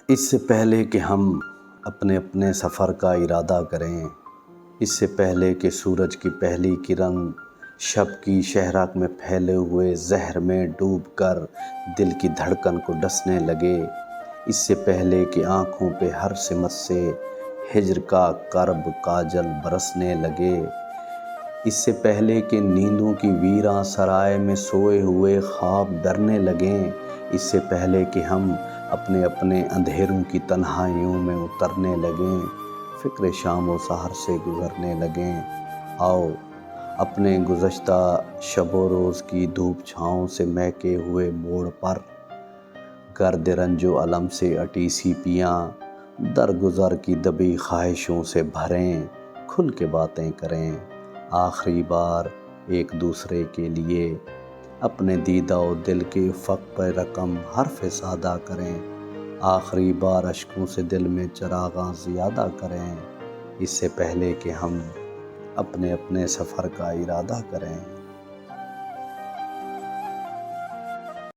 اس سے پہلے کہ ہم اپنے اپنے سفر کا ارادہ کریں، اس سے پہلے کہ سورج کی پہلی کرن شب کی شہرک میں پھیلے ہوئے زہر میں ڈوب کر دل کی دھڑکن کو ڈسنے لگے، اس سے پہلے کہ آنکھوں پہ ہر سمت سے ہجر کا کرب کاجل برسنے لگے، اس سے پہلے کہ نیندوں کی ویراں سرائے میں سوئے ہوئے خواب ڈرنے لگیں، اس سے پہلے کہ ہم اپنے اپنے اندھیروں کی تنہائیوں میں اترنے لگیں، فکر شام و سحر سے گزرنے لگیں۔ آؤ اپنے گزشتہ شب و روز کی دھوپ چھاؤں سے مہکے ہوئے موڑ پر، گرد رنج و الم سے اٹی سیپیاں درگزر کی دبی خواہشوں سے بھریں، کھل کے باتیں کریں، آخری بار ایک دوسرے کے لیے اپنے دیدہ و دل کے افق پر رقم حرف سادہ کریں، آخری بار اشکوں سے دل میں چراغاں زیادہ کریں، اس سے پہلے کہ ہم اپنے اپنے سفر کا ارادہ کریں۔